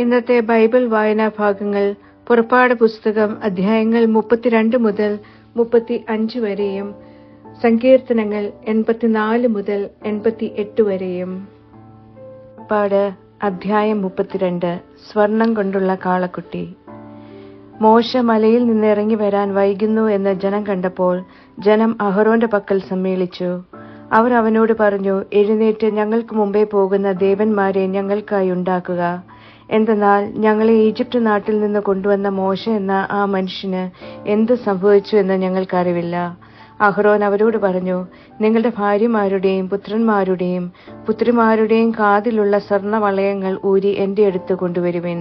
ഇന്നത്തെ ബൈബിൾ വായനാ ഭാഗങ്ങൾ പുറപ്പാട് പുസ്തകം അധ്യായങ്ങൾ 32 മുതൽ 35 വരെയും സങ്കീർത്തനങ്ങൾ 84 മുതൽ 88 വരെയും. പുറപ്പാട് അധ്യായം 32. സ്വർണം കൊണ്ടുള്ള കാളക്കുട്ടി. മോശ മലയിൽ നിന്ന് ഇറങ്ങി വരാൻ വൈകുന്നു എന്ന് ജനം കണ്ടപ്പോൾ ജനം അഹരോന്റെ പക്കൽ സമ്മേളിച്ചു. അവർ അവനോട് പറഞ്ഞു, എഴുന്നേറ്റ് ഞങ്ങൾക്ക് മുമ്പേ പോകുന്ന ദേവന്മാരെ ഞങ്ങൾക്കായി ഉണ്ടാക്കുക. എന്തെന്നാൽ ഞങ്ങളെ ഈജിപ്റ്റ് നാട്ടിൽ നിന്ന് കൊണ്ടുവന്ന മോശ എന്ന ആ മനുഷ്യന് എന്ത് സംഭവിച്ചു എന്ന് ഞങ്ങൾക്കറിവില്ല. അഹ്റോൻ അവരോട് പറഞ്ഞു, നിങ്ങളുടെ ഭാര്യമാരുടെയും പുത്രന്മാരുടെയും പുത്രിമാരുടെയും കാതിലുള്ള സ്വർണവളയങ്ങൾ ഊരി എന്റെ അടുത്ത് കൊണ്ടുവരുവിൻ.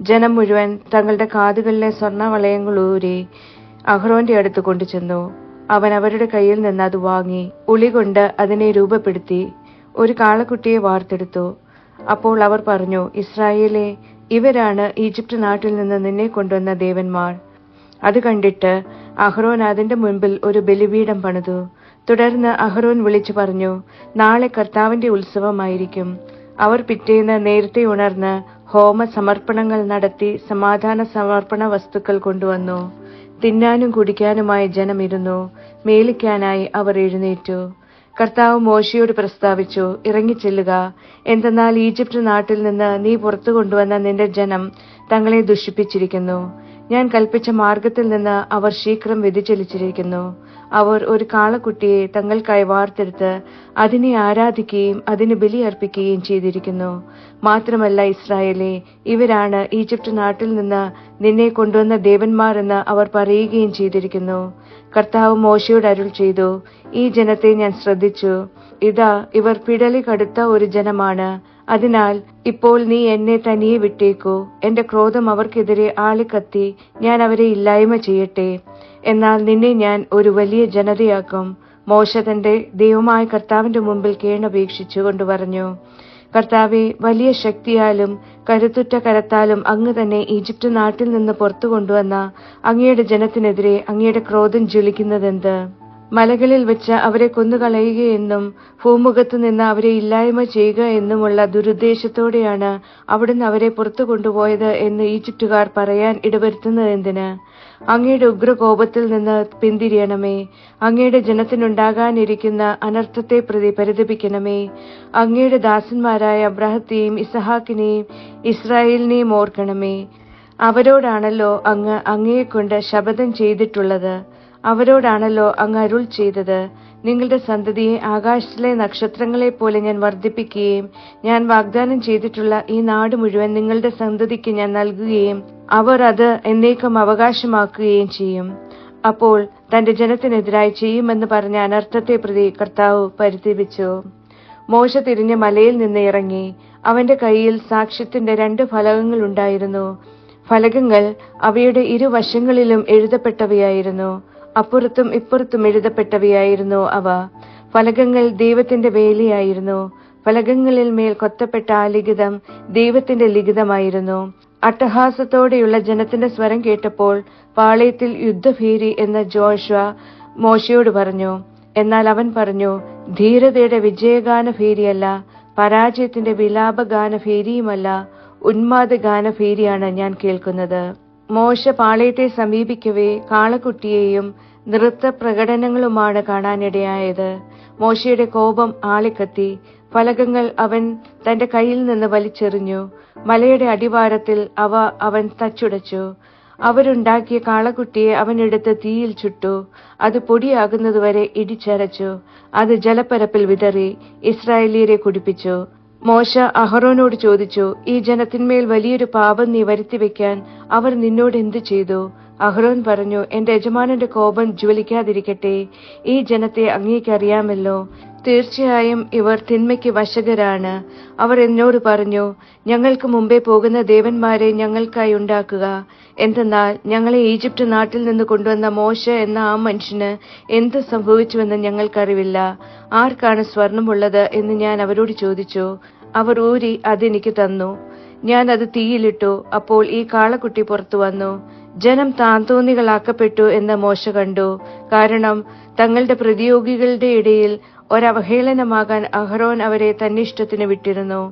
ജനം മുഴുവൻ തങ്ങളുടെ കാതുകളിലെ സ്വർണവളയങ്ങൾ ഊരി അഹ്റോന്റെ അടുത്ത് കൊണ്ടുചെന്നു. അവൻ അവരുടെ കയ്യിൽ നിന്ന് അത് വാങ്ങി ഉളി കൊണ്ട് അതിനെ രൂപപ്പെടുത്തി ഒരു കാളക്കുട്ടിയെ വാർത്തെടുത്തു. അപ്പോൾ അവർ പറഞ്ഞു, ഇസ്രായേലേ, ഇവരാണ് ഈജിപ്റ്റ് നാട്ടിൽ നിന്ന് നിന്നെ കൊണ്ടുവന്ന ദേവന്മാർ. അത് കണ്ടിട്ട് അഹ്റോൻ അതിന്റെ മുൻപിൽ ഒരു ബലിപീഠം പണിതു. തുടർന്ന് അഹ്റോൻ വിളിച്ചു പറഞ്ഞു, നാളെ കർത്താവിന്റെ ഉത്സവമായിരിക്കും. അവർ പിറ്റേന്ന് നേരത്തെ ഉണർന്ന് ഹോമ സമർപ്പണങ്ങൾ നടത്തി സമാധാന സമർപ്പണ വസ്തുക്കൾ കൊണ്ടുവന്നു. തിന്നാനും കുടിക്കാനുമായി ജനം ഇരുന്നു. മേലിക്കാനായി അവർ എഴുന്നേറ്റു. കർത്താവ് മോശയോട് പ്രസ്താവിച്ചു, ഇറങ്ങിച്ചെല്ലുക. എന്തെന്നാൽ ഈജിപ്റ്റ് നാട്ടിൽ നിന്ന് നീ പുറത്തു കൊണ്ടുവന്ന നിന്റെ ജനം തങ്ങളെ ദുഷിപ്പിച്ചിരിക്കുന്നു. ഞാൻ കൽപ്പിച്ച മാർഗത്തിൽ നിന്ന് അവർ ശീഘ്രം വ്യതിചലിച്ചിരിക്കുന്നു. അവർ ഒരു കാളക്കുട്ടിയെ തങ്ങൾക്കായി വാർത്തെടുത്ത് അതിനെ ആരാധിക്കുകയും അതിന് ബലിയർപ്പിക്കുകയും ചെയ്തിരിക്കുന്നു. മാത്രമല്ല ഇസ്രായേലേ, ഇവരാണ് ഈജിപ്റ്റ് നാട്ടിൽ നിന്ന് നിന്നെ കൊണ്ടുവന്ന ദേവന്മാർ എന്ന് അവർ പറയുകയും ചെയ്തിരിക്കുന്നു. കർത്താവ് മോശയോട് അരുൾ ചെയ്തു, ഈ ജനത്തെ ഞാൻ ശ്രദ്ധിച്ചു. ഇതാ, ഇവർ പിടലി കടുത്ത ഒരു ജനമാണ്. അതിനാൽ ഇപ്പോൾ നീ എന്നെ തനിയെ വിട്ടേക്കൂ. എന്റെ ക്രോധം അവർക്കെതിരെ ആളിക്കത്തി ഞാൻ അവരെ ഇല്ലായ്മ ചെയ്യട്ടെ. എന്നാൽ നിന്നെ ഞാൻ ഒരു വലിയ ജനതയാക്കും. മോശ തന്റെ ദൈവമായ കർത്താവിന്റെ മുമ്പിൽ കേണപേക്ഷിച്ചു കൊണ്ട് പറഞ്ഞു, കർത്താവെ, വലിയ ശക്തിയാലും കരുത്തുറ്റ കരത്താലും അങ്ങ് തന്നെ ഈജിപ്റ്റ് നാട്ടിൽ നിന്ന് പുറത്തു കൊണ്ടുവന്ന അങ്ങയുടെ ജനത്തിനെതിരെ അങ്ങയുടെ ക്രോധം ജ്വലിക്കുന്നതെന്ത്? മലകളിൽ വെച്ച് അവരെ കൊന്നുകളയുകയെന്നും ഭൂമുഖത്ത് നിന്ന് അവരെ ഇല്ലായ്മ ചെയ്യുക എന്നുമുള്ള ദുരുദ്ദേശത്തോടെയാണ് അവിടുന്ന് അവരെ പുറത്തു കൊണ്ടുപോയത് എന്ന് ഈജിപ്റ്റുകാർ പറയാൻ ഇടവരുത്തുന്നതെന്തിന്? അങ്ങയുടെ ഉഗ്രകോപത്തിൽ നിന്ന് പിന്തിരിയണമേ. അങ്ങയുടെ ജനത്തിനുണ്ടാകാനിരിക്കുന്ന അനർത്ഥത്തെ പ്രതി പരിതപിക്കണമേ. അങ്ങയുടെ ദാസന്മാരായ അബ്രാഹത്തെയും ഇസഹാക്കിനെയും ഇസ്രായേലിനെയും ഓർക്കണമേ. അവരോടാണല്ലോ അങ്ങ് അങ്ങയെക്കൊണ്ട് ശപഥം ചെയ്തിട്ടുള്ളത്. അവരോടാണല്ലോ അങ്ങ് അരുൾ ചെയ്തത്, നിങ്ങളുടെ സന്തതിയെ ആകാശത്തിലെ നക്ഷത്രങ്ങളെ പോലെ ഞാൻ വർദ്ധിപ്പിക്കുകയും ഞാൻ വാഗ്ദാനം ചെയ്തിട്ടുള്ള ഈ നാട് മുഴുവൻ നിങ്ങളുടെ സന്തതിക്ക് ഞാൻ നൽകുകയും അവർ അത് എന്നേക്കും അവകാശമാക്കുകയും ചെയ്യും. അപ്പോൾ തന്റെ ജനത്തിനെതിരായി ചെയ്യുമെന്ന് പറഞ്ഞ അനർത്ഥത്തെ പ്രതി കർത്താവ് പരിതപിച്ചു. മോശ തിരിഞ്ഞ് മലയിൽ നിന്ന് ഇറങ്ങി. അവന്റെ കയ്യിൽ സാക്ഷ്യത്തിന്റെ 2 ഫലകങ്ങൾ ഉണ്ടായിരുന്നു. ഫലകങ്ങൾ അവയുടെ ഇരുവശങ്ങളിലും എഴുതപ്പെട്ടവയായിരുന്നു. അപ്പുറത്തും ഇപ്പുറത്തും എഴുതപ്പെട്ടവയായിരുന്നു അവ. ഫലകങ്ങൾ ദൈവത്തിന്റെ വേലയായിരുന്നു. ഫലകങ്ങളിൽ മേൽ കൊത്തപ്പെട്ട ആ ലിഖിതം ദൈവത്തിന്റെ ലിഖിതമായിരുന്നു. അട്ടഹാസത്തോടെയുള്ള ജനത്തിന്റെ സ്വരം കേട്ടപ്പോൾ പാളയത്തിൽ യുദ്ധഭീരി എന്ന് ജോഷുവ മോശയോട് പറഞ്ഞു. എന്നാൽ അവൻ പറഞ്ഞു, ധീരതയുടെ വിജയഗാന ഭീരിയല്ല, പരാജയത്തിന്റെ വിലാപഗാന ഭീരിയുമല്ല, ഉന്മാദഗാന ഭീരിയാണ് ഞാൻ കേൾക്കുന്നത്. മോശ പാളയത്തെ സമീപിക്കവേ കാളക്കുട്ടിയെയും നൃത്ത പ്രകടനങ്ങളുമാണ് കാണാനിടയായത്. മോശയുടെ കോപം ആളിക്കത്തി. ഫലകങ്ങൾ അവൻ തന്റെ കയ്യിൽ നിന്ന് വലിച്ചെറിഞ്ഞു. മലയുടെ അടിവാരത്തിൽ അവൻ തച്ചുടച്ചു. അവരുണ്ടാക്കിയ കാളക്കുട്ടിയെ അവൻ എടുത്ത് തീയിൽ ചുട്ടു. അത് പൊടിയാകുന്നതുവരെ ഇടിച്ചരച്ചു. അത് ജലപ്പരപ്പിൽ വിതറി ഇസ്രായേലിയരെ കുടിപ്പിച്ചു. മോശ അഹ്റോനോട് ചോദിച്ചു, ഈ ജനത്തിന്മേൽ വലിയൊരു പാപം നീ വരുത്തിവെക്കാൻ അവർ നിന്നോട് എന്തു ചെയ്തു? അഹ്റോൻ പറഞ്ഞു, എന്റെ യജമാനന്റെ കോപം ജ്വലിക്കാതിരിക്കട്ടെ. ഈ ജനത്തെ അങ്ങേക്കറിയാമല്ലോ. തീർച്ചയായും ഇവർ തിന്മയ്ക്ക് വശകരാണ്. അവർ എന്നോട് പറഞ്ഞു, ഞങ്ങൾക്ക് മുമ്പേ പോകുന്ന ദേവന്മാരെ ഞങ്ങൾക്കായി ഉണ്ടാക്കുക. എന്തെന്നാൽ ഞങ്ങളെ ഈജിപ്റ്റ് നാട്ടിൽ നിന്ന് കൊണ്ടുവന്ന മോശ എന്ന ആ മനുഷ്യന് എന്ത് സംഭവിച്ചുവെന്ന് ഞങ്ങൾക്കറിവില്ല. ആർക്കാണ് സ്വർണമുള്ളത് എന്ന് ഞാൻ അവരോട് ചോദിച്ചു. അവർ ഊരി അതെനിക്ക് തന്നു. ഞാൻ അത് തീയിലിട്ടു. അപ്പോൾ ഈ കാളക്കുട്ടി പുറത്തു വന്നു. ജനം താന്തോന്നികളാക്കപ്പെട്ടു എന്ന് മോശ കണ്ടു. കാരണം തങ്ങളുടെ പ്രതിയോഗികളുടെ ഇടയിൽ ഒരവഹേളനമാകാൻ അഹരോൻ അവരെ തന്നിഷ്ടത്തിന് വിട്ടിരുന്നു.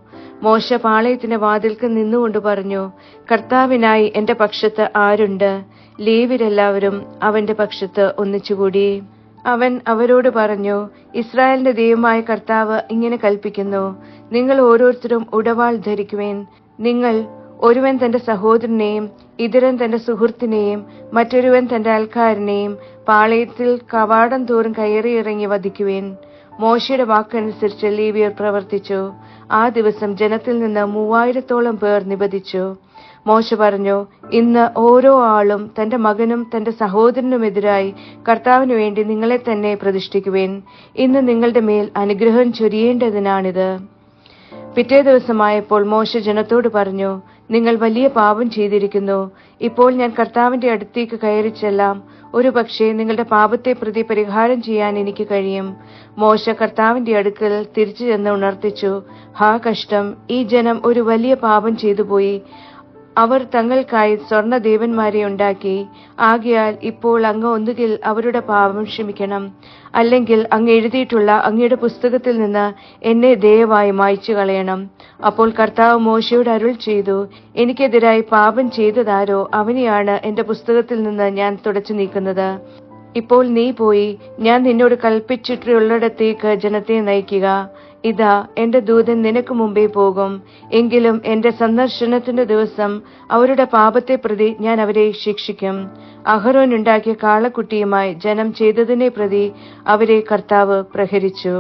മോശ പാളയത്തിന്റെ വാതിൽക്കൽ നിന്നുകൊണ്ട് പറഞ്ഞു, കർത്താവിനായി എന്റെ പക്ഷത്ത് ആരുണ്ട്? ലേവ്യരെല്ലാവരും അവന്റെ പക്ഷത്ത് ഒന്നിച്ചുകൂടി. അവൻ അവരോട് പറഞ്ഞു, ഇസ്രായേലിന്റെ ദൈവമായ കർത്താവ് ഇങ്ങനെ കൽപ്പിക്കുന്നു, നിങ്ങൾ ഓരോരുത്തരും ഉടവാൾ ധരിക്കുവേൻ. നിങ്ങൾ ഒരുവൻ തന്റെ സഹോദരനെയും ഇതരൻ തന്റെ സുഹൃത്തിനെയും മറ്റൊരുവൻ തന്റെ അയൽക്കാരനെയും പാളയത്തിൽ കവാടം തോറും കയറിയിറങ്ങി വധിക്കുവേൻ. മോശയുടെ വാക്കനുസരിച്ച് ലേവ്യർ പ്രവർത്തിച്ചു. ആ ദിവസം ജനത്തിൽ നിന്ന് 3000-ഓളം പേർ നിബദിച്ചു. മോശ പറഞ്ഞു, ഇന്ന് ഓരോ ആളും തന്റെ മകനും തന്റെ സഹോദരനുമെതിരായി കർത്താവിനു വേണ്ടി നിങ്ങളെ തന്നെ പ്രതിഷ്ഠിക്കുവേൻ. ഇന്ന് നിങ്ങളുടെ മേൽ അനുഗ്രഹം ചൊരിയേണ്ടതിനാണിത്. പിറ്റേ ദിവസമായപ്പോൾ മോശ ജനത്തോട് പറഞ്ഞു, നിങ്ങൾ വലിയ പാപം ചെയ്തിരിക്കുന്നു. ഇപ്പോൾ ഞാൻ കർത്താവിന്റെ അടുത്തേക്ക് കയറി ചെല്ലാം. ഒരുപക്ഷെ നിങ്ങളുടെ പാപത്തെ പ്രതി പരിഹാരം ചെയ്യാൻ എനിക്ക് കഴിയും. മോശ കർത്താവിന്റെ അടുക്കൽ തിരിച്ചു ചെന്ന് ഉണർത്തിച്ചു, ഹാ കഷ്ടം, ഈ ജനം ഒരു വലിയ പാപം ചെയ്തുപോയി. അവർ തങ്ങൾക്കായി സ്വർണദേവന്മാരെ ഉണ്ടാക്കി. ആകയാൽ ഇപ്പോൾ അങ്ങ് ഒന്നുകിൽ അവരുടെ പാപം ക്ഷമിക്കണം, അല്ലെങ്കിൽ അങ്ങ് എഴുതിയിട്ടുള്ള അങ്ങയുടെ പുസ്തകത്തിൽ നിന്ന് എന്നെ ദയവായി മായ്ച്ചു കളയണം. അപ്പോൾ കർത്താവ് മോശയോട് അരുൾ ചെയ്തു, എനിക്കെതിരായി പാപം ചെയ്തതാരോ അവനെയാണ് എന്റെ പുസ്തകത്തിൽ നിന്ന് ഞാൻ തുടച്ചു നീക്കുന്നത്. ഇപ്പോൾ നീ പോയി ഞാൻ നിന്നോട് കൽപ്പിച്ചിട്ടുള്ളിടത്തേക്ക് ജനത്തെ നയിക്കുക. ഇതാ, എന്റെ ദൂതൻ നിനക്ക് മുമ്പേ പോകും. എങ്കിലും എന്റെ സന്ദർശനത്തിന്റെ ദിവസം അവരുടെ പാപത്തെ പ്രതി ഞാൻ അവരെ ശിക്ഷിക്കും. അഹരോൻ ഉണ്ടാക്കിയ കാളക്കുട്ടിയുമായി ജനം ചെയ്തതിനെ പ്രതി അവരെ കർത്താവ് പ്രഹരിച്ചു.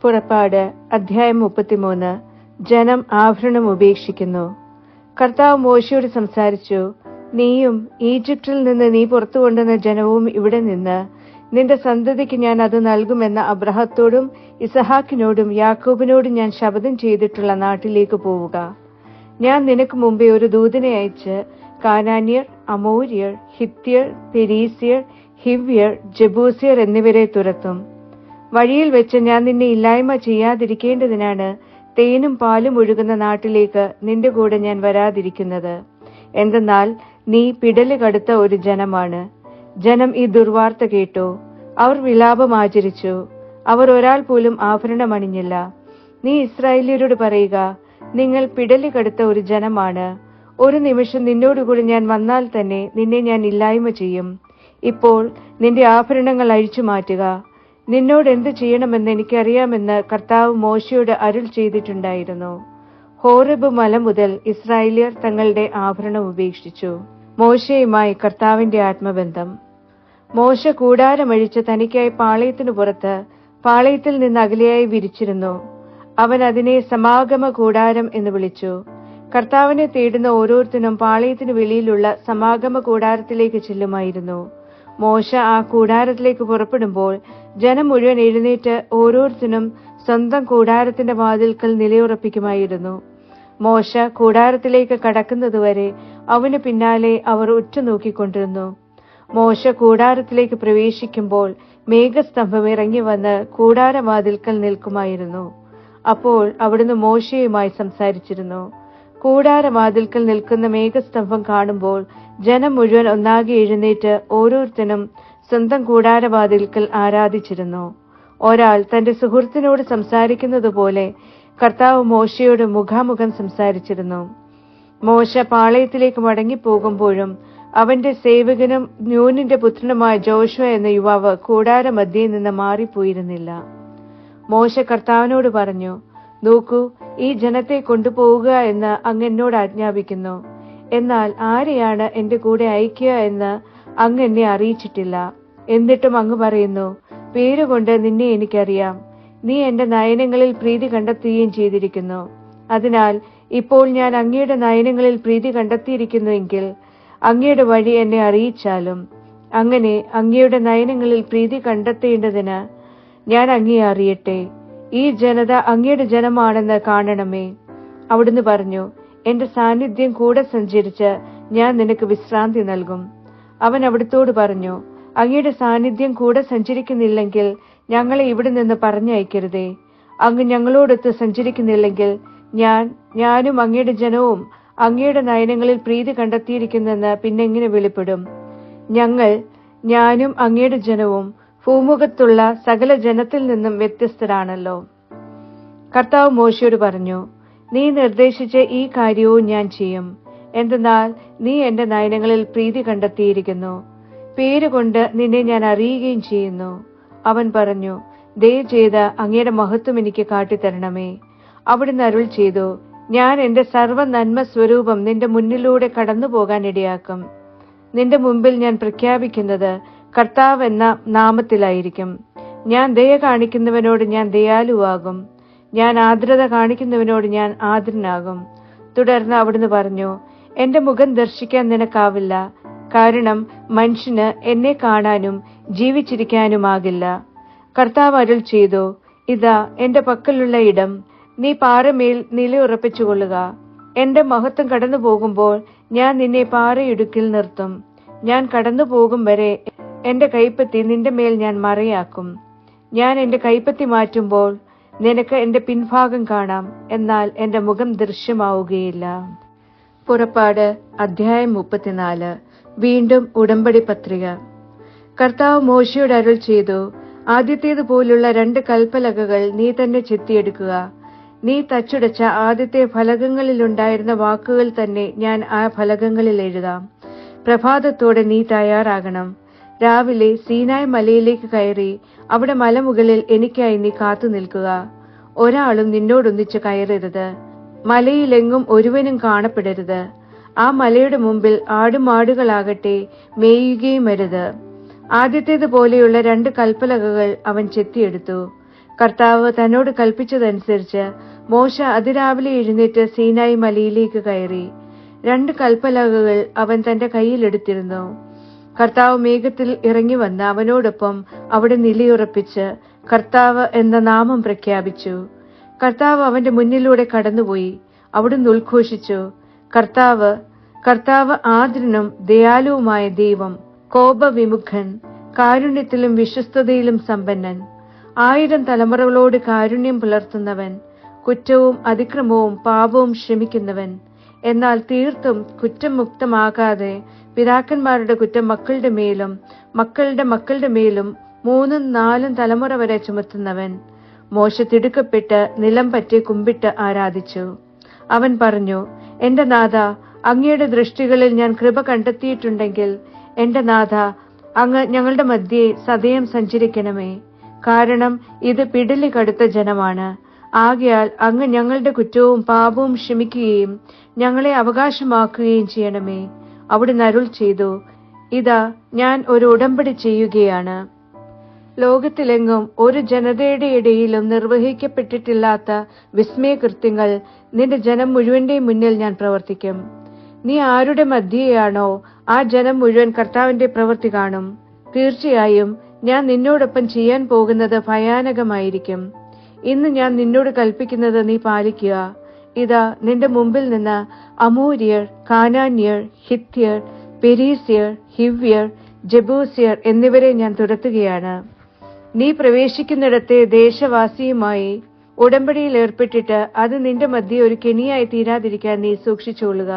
പുറപ്പാട് അധ്യായം 33. ജനം ആഭരണം ഉപേക്ഷിക്കുന്നു. കർത്താവ് മോശയോട് സംസാരിച്ചു, നീയും ഈജിപ്തിൽ നിന്ന് നീ പുറത്തു കൊണ്ടുവന്ന ജനവും ഇവിടെ നിന്ന് നിന്റെ സന്തതിക്ക് ഞാൻ അത് നൽകുമെന്ന അബ്രഹത്തോടും ഇസഹാക്കിനോടും യാക്കോബിനോടും ഞാൻ ശപഥം ചെയ്തിട്ടുള്ള നാട്ടിലേക്ക് പോവുക. ഞാൻ നിനക്ക് മുമ്പേ ഒരു ദൂതനെ അയച്ച് കാനാന്യർ, അമോര്യർ, ഹിത്യർ, പെരീസ്യർ, ഹിവ്യർ, ജബൂസ്യർ എന്നിവരെ തുരത്തും. വഴിയിൽ വെച്ച് ഞാൻ നിന്നെ ഇല്ലായ്മ ചെയ്യാതിരിക്കേണ്ടതിനാണ് തേനും പാലും ഒഴുകുന്ന നാട്ടിലേക്ക് നിന്റെ കൂടെ ഞാൻ വരാതിരിക്കുന്നത്. എന്തെന്നാൽ നീ പിടല് കടുത്ത ഒരു ജനമാണ്. ജനം ഈ ദുർവാർത്ത കേട്ടു. അവർ വിലാപം ആചരിച്ചു. അവർ ഒരാൾ പോലും ആഭരണം അണിഞ്ഞില്ല. നീ ഇസ്രായേല്യരോട് പറയുക, നിങ്ങൾ പിടല് കടുത്ത ഒരു ജനമാണ്. ഒരു നിമിഷം നിന്നോടുകൂടി ഞാൻ വന്നാൽ തന്നെ നിന്നെ ഞാൻ ഇല്ലായ്മ ചെയ്യും. ഇപ്പോൾ നിന്റെ ആഭരണങ്ങൾ അഴിച്ചു മാറ്റുക. നിന്നോട് എന്ത് ചെയ്യണമെന്ന് എനിക്കറിയാമെന്ന് കർത്താവ് മോശയോട് അരുൾ ചെയ്തിട്ടുണ്ടായിരുന്നു. ഹോറബ് മല മുതൽ ഇസ്രായേല്യർ തങ്ങളുടെ ആഭരണം ഉപേക്ഷിച്ചു. മോശയുമായി കർത്താവിന്റെ ആത്മബന്ധം. മോശ കൂടാരമഴിച്ച് തനിക്കായി പാളയത്തിനു പുറത്ത് പാളയത്തിൽ നിന്ന് അകലെയായി വിരിച്ചിരുന്നു. അവൻ അതിനെ സമാഗമ കൂടാരം എന്ന് വിളിച്ചു. കർത്താവിനെ തേടുന്ന ഓരോരുത്തരും പാളയത്തിനു വെളിയിലുള്ള സമാഗമ കൂടാരത്തിലേക്ക് ചെല്ലുമായിരുന്നു. മോശ ആ കൂടാരത്തിലേക്ക് പുറപ്പെടുമ്പോൾ ജനം മുഴുവൻ എഴുന്നേറ്റ് ഓരോരുത്തരും സ്വന്തം കൂടാരത്തിന്റെ വാതിൽക്കൽ നിലയുറപ്പിക്കുമായിരുന്നു. മോശ കൂടാരത്തിലേക്ക് കടക്കുന്നതുവരെ അവന് പിന്നാലെ അവർ ഉറ്റുനോക്കിക്കൊണ്ടിരുന്നു. മോശ കൂടാരത്തിലേക്ക് പ്രവേശിക്കുമ്പോൾ മേഘസ്തംഭം ഇറങ്ങി വന്ന് കൂടാരവാതിൽക്കൽ നിൽക്കുമായിരുന്നു. അപ്പോൾ അവിടുന്ന് മോശയുമായി സംസാരിച്ചിരുന്നു. കൂടാരവാതിൽക്കൽ നിൽക്കുന്ന മേഘസ്തംഭം കാണുമ്പോൾ ജനം മുഴുവൻ ഒന്നാകെ എഴുന്നേറ്റ് ഓരോരുത്തരും സ്വന്തം കൂടാരവാതിൽക്കൽ ആരാധിച്ചിരുന്നു. ഒരാൾ തന്റെ സുഹൃത്തിനോട് സംസാരിക്കുന്നത് പോലെ കർത്താവ് മോശയോട് മുഖാമുഖം സംസാരിച്ചിരുന്നു. മോശ പാളയത്തിലേക്ക് മടങ്ങിപ്പോകുമ്പോഴും അവന്റെ സേവകനും നൂനിന്റെ പുത്രനുമായ ജോഷുവ എന്ന യുവാവ് കൂടാരമധ്യേ നിന്ന് മാറിപ്പോയിരുന്നില്ല. മോശ കർത്താവിനോട് പറഞ്ഞു, നോക്കൂ, ഈ ജനത്തെ കൊണ്ടുപോവുക എന്ന് അങ്ങ് എന്നോട് ആജ്ഞാപിക്കുന്നു. എന്നാൽ ആരെയാണ് എന്റെ കൂടെ അയക്കുക എന്ന് അങ്ങ് എന്നെ അറിയിച്ചിട്ടില്ല. എന്നിട്ടും അങ്ങ് പറയുന്നു, പേരുകൊണ്ട് നിന്നെ എനിക്കറിയാം. നീ എന്റെ നയനങ്ങളിൽ പ്രീതി കണ്ടെത്തുകയും ചെയ്തിരിക്കുന്നു. അതിനാൽ ഇപ്പോൾ ഞാൻ അങ്ങയുടെ നയനങ്ങളിൽ പ്രീതി കണ്ടെത്തിയിരിക്കുന്നുവെങ്കിൽ അങ്ങയുടെ വഴി എന്നെ അറിയിച്ചാലും. അങ്ങനെ അങ്ങയുടെ നയനങ്ങളിൽ പ്രീതി കണ്ടെത്തേണ്ടതിന് ഞാൻ അങ്ങയെ അറിയട്ടെ. ഈ ജനത അങ്ങയുടെ ജനമാണെന്ന് കാണണമേ. അവിടുന്ന് പറഞ്ഞു, എന്റെ സാന്നിധ്യം കൂടെ സഞ്ചരിച്ച് ഞാൻ നിനക്ക് വിശ്രാന്തി നൽകും. അവൻ അവിടുത്തോട് പറഞ്ഞു, അങ്ങയുടെ സാന്നിധ്യം കൂടെ സഞ്ചരിക്കുന്നില്ലെങ്കിൽ ഞങ്ങളെ ഇവിടെ നിന്ന് പറഞ്ഞയക്കരുതേ. അങ്ങ് ഞങ്ങളോടൊത്ത് സഞ്ചരിക്കുന്നില്ലെങ്കിൽ ഞാനും അങ്ങയുടെ ജനവും അങ്ങയുടെ നയനങ്ങളിൽ പ്രീതി കണ്ടെത്തിയിരിക്കുന്നെന്ന് പിന്നെങ്ങനെ വെളിപ്പെടും? ഞാനും അങ്ങയുടെ ജനവും ഭൂമുഖത്തുള്ള സകല ജനത്തിൽ നിന്നും വ്യത്യസ്തരാണല്ലോ. കർത്താവ് മോശയോട് പറഞ്ഞു, നീ നിർദ്ദേശിച്ച ഈ കാര്യവും ഞാൻ ചെയ്യും. എന്തെന്നാൽ നീ എന്റെ നയനങ്ങളിൽ പ്രീതി കണ്ടെത്തിയിരിക്കുന്നു. പേരുകൊണ്ട് നിന്നെ ഞാൻ അറിയുകയും ചെയ്യുന്നു. അവൻ പറഞ്ഞു, ദയവ് ചെയ്ത് അങ്ങയുടെ മഹത്വം എനിക്ക് കാട്ടിത്തരണമേ. അവിടുന്ന് അരുൾ ചെയ്തു, ഞാൻ എന്റെ സർവ്വ നന്മ സ്വരൂപം നിന്റെ മുന്നിലൂടെ കടന്നു പോകാൻ ഇടയാക്കും. നിന്റെ മുമ്പിൽ ഞാൻ പ്രഖ്യാപിക്കുന്നത് കർത്താവ് എന്ന നാമത്തിലായിരിക്കും. ഞാൻ ദയ കാണിക്കുന്നവനോട് ഞാൻ ദയാലുവാകും. ഞാൻ ആർദ്രത കാണിക്കുന്നവനോട് ഞാൻ ആർദ്രനാകും. തുടർന്ന് അവിടുന്ന് പറഞ്ഞു, എന്റെ മുഖം ദർശിക്കാൻ നിനക്കാവില്ല. കാരണം മനുഷ്യന് എന്നെ കാണാനും ജീവിച്ചിരിക്കാനുമാകില്ല. കർത്താവ് അരുൾ ചെയ്തു, ഇതാ എന്റെ പക്കലുള്ള ഇടം. നീ പാറമേൽ നിലയുറപ്പിച്ചുകൊള്ളുക. എന്റെ മഹത്വം കടന്നു പോകുമ്പോൾ ഞാൻ നിന്നെ പാറയിടുക്കിൽ നിർത്തും. ഞാൻ കടന്നു പോകും വരെ എന്റെ കൈപ്പത്തി നിന്റെ മേൽ ഞാൻ മറയാക്കും. ഞാൻ എന്റെ കൈപ്പത്തി മാറ്റുമ്പോൾ നിനക്ക് എന്റെ പിൻഭാഗം കാണാം, എന്നാൽ എന്റെ മുഖം ദൃശ്യമാവുകയില്ല. പുറപ്പാട് അധ്യായം 34. വീണ്ടും ഉടമ്പടി പത്രിക. കർത്താവ് മോശയോട് അരുൾ ചെയ്തു, ആദ്യത്തേതുപോലുള്ള 2 കൽപ്പലകകൾ നീ തന്നെ ചെത്തിയെടുക്കുക. നീ തച്ചുടച്ച ആദ്യത്തെ ഫലകങ്ങളിലുണ്ടായിരുന്ന വാക്കുകൾ തന്നെ ഞാൻ ആ ഫലകങ്ങളിൽ എഴുതാം. പ്രഭാതത്തോടെ നീ തയ്യാറാകണം. രാവിലെ സീനായ് മലയിലേക്ക് കയറി അവിടെ മലമുകളിൽ എനിക്കായി നീ കാത്തു നിൽക്കുക. ഒരാളും നിന്നോടൊന്നിച്ച് കയറരുത്. മലയിലെങ്ങും ഒരുവനും കാണപ്പെടരുത്. ആ മലയുടെ മുമ്പിൽ ആടുമാടുകളാകട്ടെ മേയുകയും അരുത്. ആദ്യത്തേതുപോലെയുള്ള 2 കൽപ്പലകകൾ അവൻ ചെത്തിയെടുത്തു. കർത്താവ് തന്നോട് കൽപ്പിച്ചതനുസരിച്ച് മോശ അതിരാവിലെ എഴുന്നേറ്റ് സീനായി മലയിലേക്ക് കയറി. 2 കൽപ്പലകകൾ അവൻ തന്റെ കയ്യിലെടുത്തിരുന്നു. കർത്താവ് മേഘത്തിൽ ഇറങ്ങി വന്ന് അവനോടൊപ്പം അവിടെ നിലയുറപ്പിച്ച് കർത്താവ് എന്ന നാമം പ്രഖ്യാപിച്ചു. കർത്താവ് അവന്റെ മുന്നിലൂടെ കടന്നുപോയി. അവിടുന്ന് ഉദ്ഘോഷിച്ചു, കർത്താവ് ആർദ്രനും ദയാലുവുമായ ദൈവം, കോപവിമുഖൻ, കാരുണ്യത്തിലും വിശ്വസ്തതയിലും സമ്പന്നൻ, 1000 തലമുറകളോട് കാരുണ്യം പുലർത്തുന്നവൻ, കുറ്റവും അതിക്രമവും പാപവും ക്ഷമിക്കുന്നവൻ, എന്നാൽ തീർത്തും കുറ്റം മുക്തമാകാതെ പിതാക്കന്മാരുടെ കുറ്റം മക്കളുടെ മേലും മക്കളുടെ മക്കളുടെ മേലും 3-4 തലമുറ വരെ ചുമത്തുന്നവൻ. മോശ തിടുക്കപ്പെട്ട് നിലം പറ്റി കുമ്പിട്ട് ആരാധിച്ചു. അവൻ പറഞ്ഞു, എന്റെ നാഥ, അങ്ങയുടെ ദൃഷ്ടികളിൽ ഞാൻ കൃപ കണ്ടെത്തിയിട്ടുണ്ടെങ്കിൽ എന്റെ നാഥ, അങ്ങ് ഞങ്ങളുടെ മധ്യേ സദയം സഞ്ചരിക്കണമേ. കാരണം ഇത് പിടലി കടുത്ത ജനമാണ്. ആകയാൽ അങ്ങ് ഞങ്ങളുടെ കുറ്റവും പാപവും ക്ഷമിക്കുകയും ഞങ്ങളെ അവകാശമാക്കുകയും ചെയ്യണമേ. അവിടുന്ന് അരുൾ ചെയ്തു, ഇതാ ഞാൻ ഒരു ഉടമ്പടി ചെയ്യുകയാണ്. ലോകത്തിലെങ്ങും ഒരു ജനതയുടെ ഇടയിലും നിർവഹിക്കപ്പെട്ടിട്ടില്ലാത്ത വിസ്മയകൃത്യങ്ങൾ നിന്റെ ജനം മുഴുവന്റെയും മുന്നിൽ ഞാൻ പ്രവർത്തിക്കും. നീ ആരുടെ മധ്യയാണോ ആ ജനം മുഴുവൻ കർത്താവിന്റെ പ്രവൃത്തി കാണും. തീർച്ചയായും ഞാൻ നിന്നോടൊപ്പം ചെയ്യാൻ പോകുന്നത് ഭയാനകമായിരിക്കും. ഇന്ന് ഞാൻ നിന്നോട് കൽപ്പിക്കുന്നത് നീ പാലിക്കുക. ഇതാ നിന്റെ മുമ്പിൽ നിന്ന് അമോര്യർ, കാനാന്യർ, ഹിത്യർ, പെരീസ്യർ, ഹിവ്യർ, ജബൂസ്യർ എന്നിവരെ ഞാൻ തുരത്തുകയാണ്. നീ പ്രവേശിക്കുന്നിടത്തെ ദേശവാസിയുമായി ഉടമ്പടിയിൽ ഏർപ്പെട്ടിട്ട് അത് നിന്റെ മധ്യേ ഒരു കെണിയായി തീരാതിരിക്കാൻ നീ സൂക്ഷിച്ചുകൊള്ളുക.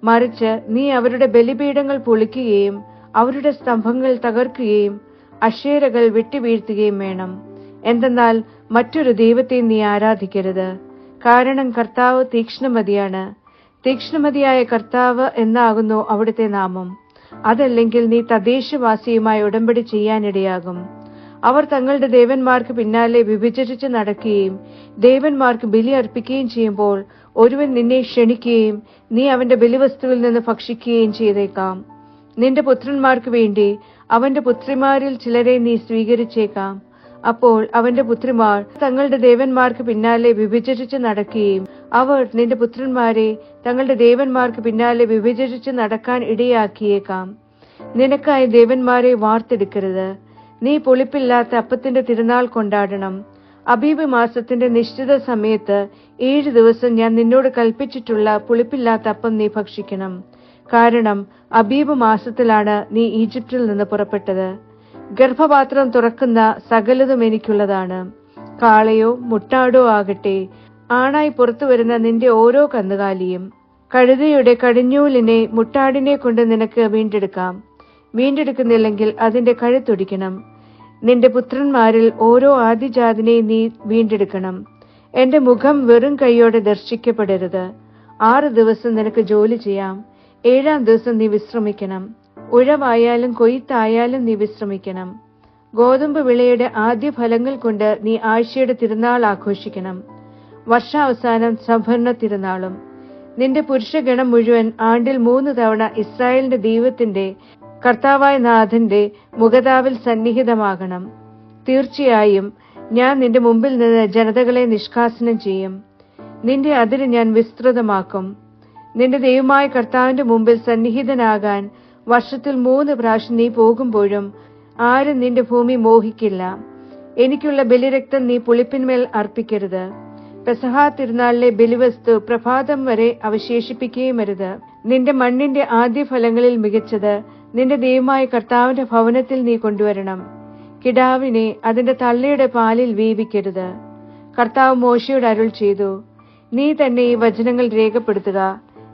മറിച്ച് നീ അവരുടെ ബലിപീഠങ്ങൾ പൊളിക്കുകയും അവരുടെ സ്തംഭങ്ങൾ തകർക്കുകയും അശേരകൾ വെട്ടിവീഴ്ത്തുകയും വേണം. എന്തെന്നാൽ മറ്റൊരു ദൈവത്തെ നീ ആരാധിക്കരുത്. കാരണം കർത്താവ് തീക്ഷ്ണമതിയാണ്. തീക്ഷ്ണമതിയായ കർത്താവ് എന്നാകുന്നു അവിടുത്തെ നാമം. അതല്ലെങ്കിൽ നീ തദ്ദേശവാസിയുമായി ഉടമ്പടി ചെയ്യാനിടയാകും. അവർ തങ്ങളുടെ ദേവന്മാർക്ക് പിന്നാലെ വിഭജിച്ച് നടക്കുകയും ദേവന്മാർക്ക് ബലി അർപ്പിക്കുകയും ചെയ്യുമ്പോൾ ഒരുവൻ നിന്നെ ക്ഷണിക്കുകയും നീ അവന്റെ ബലിവസ്തുവിൽ നിന്ന് ഭക്ഷിക്കുകയും ചെയ്തേക്കാം. നിന്റെ പുത്രന്മാർക്ക് വേണ്ടി അവന്റെ പുത്രിമാരിൽ ചിലരെ നീ സ്വീകരിച്ചേക്കാം. അപ്പോൾ അവന്റെ പുത്രിമാർ തങ്ങളുടെ ദേവന്മാർക്ക് പിന്നാലെ വിഭജിച്ച് നടക്കുകയും അവർ നിന്റെ പുത്രന്മാരെ തങ്ങളുടെ ദേവന്മാർക്ക് പിന്നാലെ വിഭജിച്ച് നടക്കാൻ ഇടയാക്കിയേക്കാം. നിനക്കായി ദേവന്മാരെ വാർത്തെടുക്കരുത്. നീ പുളിപ്പില്ലാത്ത അപ്പത്തിന്റെ തിരുനാൾ കൊണ്ടാടണം. അബീബ് മാസത്തിന്റെ നിശ്ചിത സമയത്ത് 7 ദിവസം ഞാൻ നിന്നോട് കൽപ്പിച്ചിട്ടുള്ള പുളിപ്പില്ലാത്ത അപ്പം നീ ഭക്ഷിക്കണം. കാരണം അബീബ് മാസത്തിലാണ് നീ ഈജിപ്തിൽ നിന്ന് പുറപ്പെട്ടത്. ഗർഭപാത്രം തുറക്കുന്ന സകലതും എനിക്കുള്ളതാണ്. കാളയോ മുട്ടാടോ ആകട്ടെ, ആണായി പുറത്തു വരുന്ന നിന്റെ ഓരോ കന്നുകാലിയും. കഴുതയുടെ കടിഞ്ഞൂലിനെ മുട്ടാടിനെ കൊണ്ട് നിനക്ക് വീണ്ടെടുക്കാം. വീണ്ടെടുക്കുന്നില്ലെങ്കിൽ അതിന്റെ കഴുത്തൊടിക്കണം. നിന്റെ പുത്രന്മാരിൽ ഓരോ ആദിജാതിനെയും നീ വീണ്ടെടുക്കണം. എന്റെ മുഖം വെറും കൈയോടെ ദർശിക്കപ്പെടരുത്. 6 ദിവസം നിനക്ക് ജോലി ചെയ്യാം. 7-ാം ദിവസം നീ വിശ്രമിക്കണം. ഉഴവായാലും കൊയ്ത്തായാലും നീ വിശ്രമിക്കണം. ഗോതമ്പ് വിളയുടെ ആദ്യ ഫലങ്ങൾ കൊണ്ട് നീ ആഴ്ചയുടെ തിരുനാൾ ആഘോഷിക്കണം. വർഷാവസാനം സംഭരണ തിരുനാളും. നിന്റെ പുരുഷഗണം മുഴുവൻ ആണ്ടിൽ 3 തവണ ഇസ്രായേലിന്റെ ദൈവത്തിന്റെ കർത്താവായ നാഥന്റെ മുഖതാവിൽ സന്നിഹിതമാകണം. തീർച്ചയായും ഞാൻ നിന്റെ മുമ്പിൽ നിന്ന് ജനതകളെ നിഷ്കാസനം ചെയ്യും. നിന്റെ അതിര് ഞാൻ വിസ്തൃതമാക്കും. നിന്റെ ദൈവമായ കർത്താവിന്റെ മുമ്പിൽ സന്നിഹിതനാകാൻ വർഷത്തിൽ 3 പ്രാവശ്യം നീ പോകുമ്പോഴും ആരും നിന്റെ ഭൂമി മോഹിക്കില്ല. എനിക്കുള്ള ബലിരക്തം നീ പുളിപ്പിന്മേൽ അർപ്പിക്കരുത്. പെസഹാ തിരുനാളിലെ ബലിവസ്തു പ്രഭാതം വരെ അവശേഷിപ്പിക്കുകയുമരുത്. നിന്റെ മണ്ണിന്റെ ആദ്യ ഫലങ്ങളിൽ മികച്ചത് നിന്റെ ദൈവമായ കർത്താവിന്റെ ഭവനത്തിൽ നീ കൊണ്ടുവരണം. കിടാവിനെ അതിന്റെ തള്ളയുടെ പാലിൽ വീവിക്കരുത്. കർത്താവ് മോശയോട് അരുൾ ചെയ്തു, നീ തന്നെ ഈ വചനങ്ങൾ രേഖപ്പെടുത്തുക.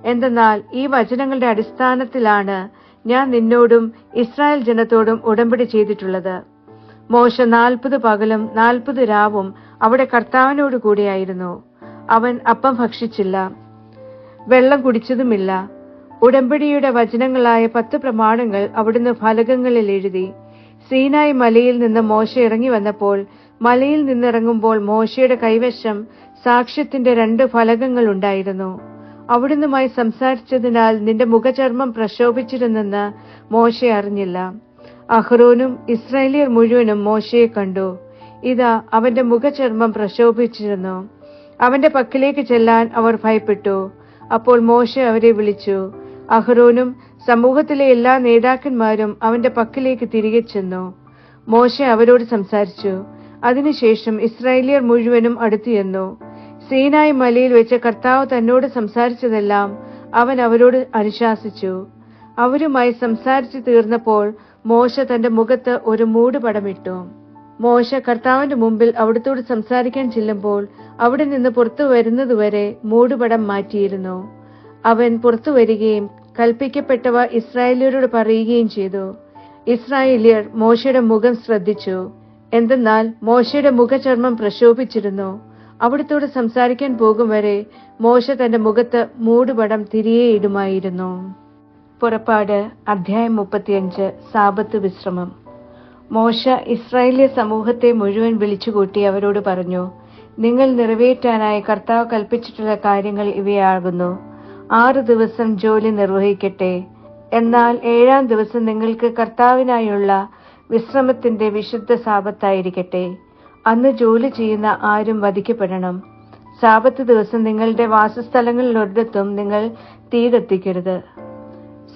എന്തെന്നാൽ ഈ വചനങ്ങളുടെ അടിസ്ഥാനത്തിലാണ് ഞാൻ നിന്നോടും ഇസ്രായേൽ ജനത്തോടും ഉടമ്പടി ചെയ്തിട്ടുള്ളത്. മോശ 40 പകലും 40 രാവും അവിടെ കർത്താവിനോട് കൂടെയായിരുന്നു. അവൻ അപ്പം ഭക്ഷിച്ചില്ല, വെള്ളം കുടിച്ചതുമില്ല. ഉടമ്പടിയുടെ വചനങ്ങളായ 10 പ്രമാണങ്ങൾ അവിടുന്ന് ഫലകങ്ങളിൽ എഴുതി. സീനായി മലയിൽ നിന്ന് മോശ ഇറങ്ങി വന്നപ്പോൾ മലയിൽ നിന്നിറങ്ങുമ്പോൾ മോശയുടെ കൈവശം സാക്ഷ്യത്തിന്റെ 2 ഫലകങ്ങൾ ഉണ്ടായിരുന്നു. അവിടുന്നുമായി സംസാരിച്ചതിനാൽ നിന്റെ മുഖചർമ്മം പ്രശോഭിച്ചിരുന്നെന്ന് മോശ അറിഞ്ഞില്ല. അഹ്റോനും ഇസ്രായേലിയർ മുഴുവനും മോശയെ കണ്ടു. ഇതാ, അവന്റെ മുഖചർമ്മം പ്രശോഭിച്ചിരുന്നു. അവന്റെ പക്കലേക്ക് ചെല്ലാൻ അവർ ഭയപ്പെട്ടു. അപ്പോൾ മോശ അവരെ വിളിച്ചു. അഹ്റോനും സമൂഹത്തിലെ എല്ലാ നേതാക്കന്മാരും അവന്റെ പക്കലേക്ക് തിരികെ ചെന്നു. മോശ അവരോട് സംസാരിച്ചു. അതിനുശേഷം ഇസ്രായേലിയർ മുഴുവനും അടുത്തുചെന്നു. സീനായി മലയിൽ വെച്ച് കർത്താവ് തന്നോട് സംസാരിച്ചതെല്ലാം അവൻ അവരോട് അനുശാസിച്ചു. അവരുമായി സംസാരിച്ചു തീർന്നപ്പോൾ മോശ തന്റെ മുഖത്ത് ഒരു മൂടുപടമിട്ടു. മോശ കർത്താവിന്റെ മുമ്പിൽ അവിടുത്തോട് സംസാരിക്കാൻ ചെല്ലുമ്പോൾ അവിടെ നിന്ന് പുറത്തു വരുന്നതുവരെ മൂടുപടം മാറ്റിയിരുന്നു. അവൻ പുറത്തു വരികയും കൽപ്പിക്കപ്പെട്ടവ ഇസ്രായേലിയരോട് പറയുകയും ചെയ്തു. ഇസ്രായേലിയർ മോശയുടെ മുഖം ശ്രദ്ധിച്ചു. എന്തെന്നാൽ മോശയുടെ മുഖചർമ്മം പ്രശോഭിച്ചിരുന്നു. അവിടുത്തോട് സംസാരിക്കാൻ പോകും വരെ മോശ തന്റെ മുഖത്ത് മൂടുപടം തിരികെ ഇടുമായിരുന്നു. പുറപ്പാട് അധ്യായം 35. സാബത്ത് വിശ്രമം. മോശ ഇസ്രായേലിയ സമൂഹത്തെ മുഴുവൻ വിളിച്ചുകൂട്ടി അവരോട് പറഞ്ഞു, നിങ്ങൾ നിറവേറ്റാനായി കർത്താവ് കൽപ്പിച്ചിട്ടുള്ള കാര്യങ്ങൾ ഇവയാകുന്നു. 6 ദിവസം ജോലി നിർവഹിക്കട്ടെ. എന്നാൽ 7-ാം ദിവസം നിങ്ങൾക്ക് കർത്താവിനായുള്ള വിശ്രമത്തിന്റെ വിശുദ്ധ സാബത്തായിരിക്കട്ടെ. അന്ന് ജോലി ചെയ്യുന്ന ആരും വധിക്കപ്പെടണം. സാബത്ത് ദിവസം നിങ്ങളുടെ വാസസ്ഥലങ്ങളിലൊരിടത്തും നിങ്ങൾ തീ കത്തിക്കരുത്.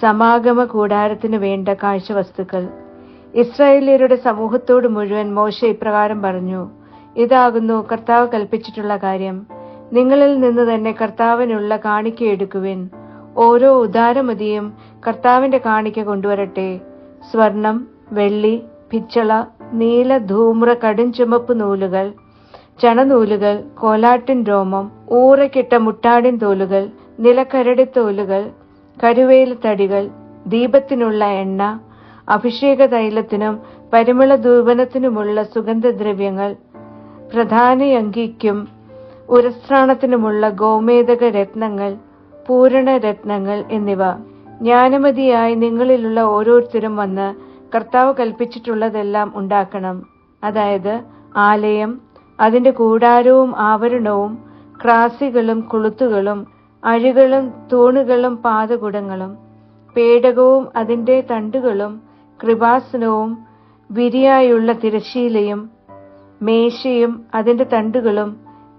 സമാഗമ കൂടാരത്തിന് വേണ്ട കാഴ്ചവസ്തുക്കൾ. ഇസ്രായേലിയരുടെ സമൂഹത്തോട് മുഴുവൻ മോശ ഇപ്രകാരം പറഞ്ഞു, ഇതാകുന്നു കർത്താവ് കൽപ്പിച്ചിട്ടുള്ള കാര്യം. നിങ്ങളിൽ നിന്ന് തന്നെ കർത്താവിനുള്ള കാണിക്ക എടുക്കുവിൻ. ഓരോ ഉദാരമതിയും കർത്താവിന്റെ കാണിക്ക കൊണ്ടുവരട്ടെ. സ്വർണം, വെള്ളി, പിച്ചള, നീല, ധൂമ്ര, കടും ചുമപ്പ് നൂലുകൾ, ചണനൂലുകൾ, കോലാട്ടിൻ രോമം, ഊറക്കിട്ട മുട്ടാടിൻ തോലുകൾ, നിലക്കരടിത്തോലുകൾ, കരുവേല തടികൾ, ദീപത്തിനുള്ള എണ്ണ, അഭിഷേക തൈലത്തിനും പരിമള ധൂപനത്തിനുമുള്ള സുഗന്ധദ്രവ്യങ്ങൾ, പ്രധാനയങ്കിക്കും ഉരസ്ത്രാണത്തിനുമുള്ള ഗോമേതക രത്നങ്ങൾ, പൂരണ രത്നങ്ങൾ എന്നിവ. ജ്ഞാനമതിയായി നിങ്ങളിലുള്ള ഓരോരുത്തരും വന്ന് കർത്താവ് കൽപ്പിച്ചിട്ടുള്ളതെല്ലാം ഉണ്ടാക്കണം. അതായത് ആലയം, അതിന്റെ കൂടാരവും ആവരണവും, ക്രാസികളും കൊളുത്തുകളും, അഴികളും തൂണുകളും പാദകുടങ്ങളും, പേടകവും അതിന്റെ തണ്ടുകളും, കൃപാസനവും, വിരിയായുള്ള തിരശ്ശീലയും, മേശയും അതിന്റെ തണ്ടുകളും,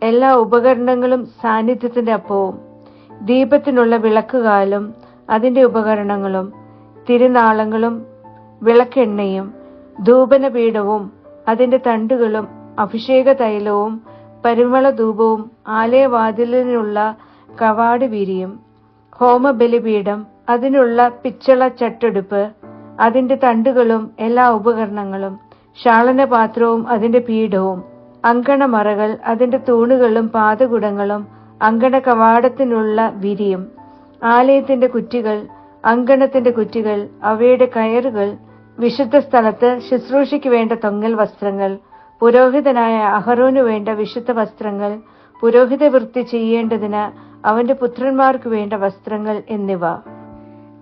എല്ലാ ഉപകരണങ്ങളും, സാന്നിധ്യത്തിന്റെ അപ്പവും, ദീപത്തിനുള്ള വിളക്കുകാലും അതിന്റെ ഉപകരണങ്ങളും, തിരുനാളങ്ങളും, വിളക്കെണ്ണയും, ധൂപനപീഠവും അതിന്റെ തണ്ടുകളും, അഭിഷേക തൈലവും, പരിമള ധൂപവും, ആലയവാതിലിനുള്ള കവാട വിരിയും, ഹോമബലിപീഠം, അതിനുള്ള പിച്ചള ചട്ടെടുപ്പ്, അതിന്റെ തണ്ടുകളും എല്ലാ ഉപകരണങ്ങളും, ക്ഷാളനപാത്രവും അതിന്റെ പീഠവും, അങ്കണമറകൾ, അതിന്റെ തൂണുകളും പാദകുടങ്ങളും, അങ്കണ കവാടത്തിനുള്ള വിരിയും, ആലയത്തിന്റെ കുറ്റികൾ, അങ്കണത്തിന്റെ കുറ്റികൾ, അവയുടെ കയറുകൾ, വിശുദ്ധ സ്ഥലത്ത് ശുശ്രൂഷയ്ക്ക് വേണ്ട തൊങ്ങൽ വസ്ത്രങ്ങൾ, പുരോഹിതനായ അഹറോനു വേണ്ട വിശുദ്ധ വസ്ത്രങ്ങൾ, പുരോഹിത വൃത്തി ചെയ്യേണ്ടതിന് അവന്റെ പുത്രന്മാർക്ക് വേണ്ട വസ്ത്രങ്ങൾ എന്നിവ.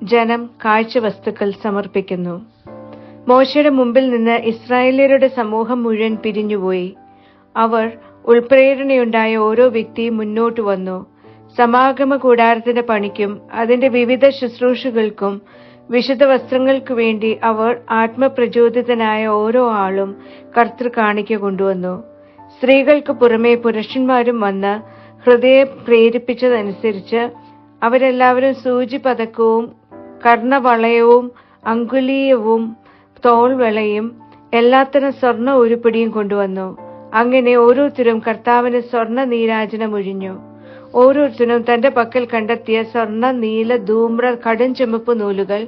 ജനം കാഴ്ചവസ്തുക്കൾ സമർപ്പിക്കുന്നു. മോശയുടെ മുമ്പിൽ നിന്ന് ഇസ്രായേല്യരുടെ സമൂഹം മുഴുവൻ പിരിഞ്ഞുപോയി. അവർ ഉൾപ്രേരണയുണ്ടായ ഓരോ വ്യക്തിയും മുന്നോട്ട് വന്നു. സമാഗമ കൂടാരത്തിന്റെ പണിക്കും അതിന്റെ വിവിധ ശുശ്രൂഷകൾക്കും വിശുദ്ധ വസ്ത്രങ്ങൾക്കു വേണ്ടി അവർ ആത്മപ്രചോദിതനായ ഓരോ ആളും കർത്തൃ കാണിക്ക കൊണ്ടുവന്നു. സ്ത്രീകൾക്ക് പുറമെ പുരുഷന്മാരും വന്ന് ഹൃദയം പ്രേരിപ്പിച്ചതനുസരിച്ച് അവരെല്ലാവരും സൂചി പതക്കവും കർണവളയവും അങ്കുലീയവും തോൾവളയും എല്ലാത്തരം സ്വർണ്ണ ഉരുപ്പിടിയും കൊണ്ടുവന്നു. അങ്ങനെ ഓരോരുത്തരും കർത്താവിന് സ്വർണ്ണ നീരാജനം ഒഴിഞ്ഞു. ഓരോരുത്തരും തന്റെ പക്കൽ കണ്ടെത്തിയ സ്വർണ്ണ, നീല, ധൂമ്ര, കടും ചുമപ്പ് നൂലുകൾ,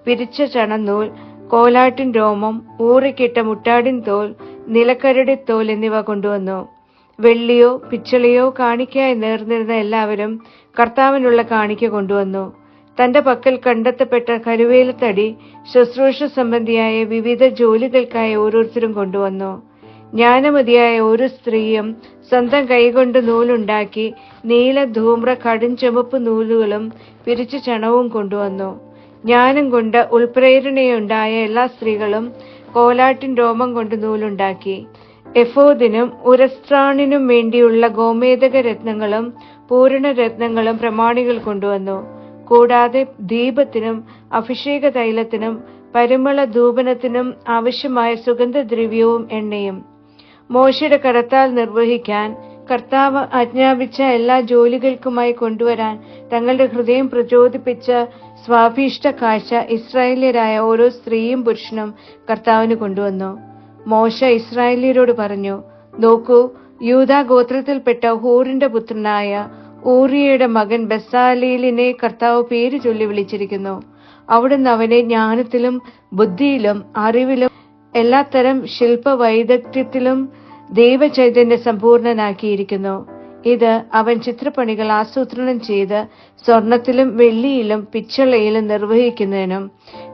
പിരിച്ച ചണനൂൽ, കോലാട്ടിൻ രോമം, ഊറിക്കിട്ട മുട്ടാടിൻ തോൽ, നിലക്കരടി തോൽ എന്നിവ കൊണ്ടുവന്നു. വെള്ളിയോ പിച്ചളയോ കാണിക്കയായി നേർന്നിരുന്ന എല്ലാവരും കർത്താവിനുള്ള കാണിക്ക കൊണ്ടുവന്നു. തന്റെ പക്കൽ കണ്ടെത്തപ്പെട്ട കരുവേലത്തടി, ശുശ്രൂഷ സംബന്ധിയായ വിവിധ ജോലികൾക്കായി ഓരോരുത്തരും കൊണ്ടുവന്നു. ജ്ഞാനമതിയായ ഒരു സ്ത്രീയും സ്വന്തം കൈകൊണ്ട് നൂലുണ്ടാക്കി നീല, ധൂമ്ര, കടും ചുമപ്പ് നൂലുകളും പിരിച്ച ചണവും കൊണ്ടുവന്നു. ജ്ഞാനം കൊണ്ട് ഉൾപ്രേരണയുണ്ടായ എല്ലാ സ്ത്രീകളും കോലാട്ടിൻ രോമം കൊണ്ട് നൂലുണ്ടാക്കി. എഫോദിനും ഉരസ്ത്രാണിനും വേണ്ടിയുള്ള ഗോമേതക രത്നങ്ങളും പൂരണരത്നങ്ങളും പ്രമാണികൾ കൊണ്ടുവന്നു. കൂടാതെ ദീപത്തിനും അഭിഷേക തൈലത്തിനും പരിമള ധൂപനത്തിനും ആവശ്യമായ സുഗന്ധദ്രവ്യവും എണ്ണയും. മോശയുടെ കരത്താൽ നിർവഹിക്കാൻ കർത്താവ് ആജ്ഞാപിച്ച എല്ലാ ജോലികൾക്കുമായി കൊണ്ടുവരാൻ തങ്ങളുടെ ഹൃദയം പ്രചോദിപ്പിച്ച സ്വാഭീഷ്ട കാഴ്ച ഇസ്രായേല്യരായ ഓരോ സ്ത്രീയും പുരുഷനും കർത്താവിന് കൊണ്ടുവന്നു. മോശ ഇസ്രായേല്യരോട് പറഞ്ഞു, നോക്കൂ, യൂദാ ഗോത്രത്തിൽപ്പെട്ട ഹൂറിന്റെ പുത്രനായ ഊറിയയുടെ മകൻ ബെസാലേലിനെ കർത്താവ് പേര് ചൊല്ലി വിളിച്ചിരിക്കുന്നു. അവിടുന്ന് അവനെ ജ്ഞാനത്തിലും ബുദ്ധിയിലും അറിവിലും എല്ലാത്തരം ശില്പവൈദഗ്ധ്യത്തിലും ദൈവചൈതന്യ സമ്പൂർണനാക്കിയിരിക്കുന്നു. ഇത് അവൻ ചിത്രപ്പണികൾ ആസൂത്രണം ചെയ്ത് സ്വർണത്തിലും വെള്ളിയിലും പിച്ചളയിലും നിർവഹിക്കുന്നതിനും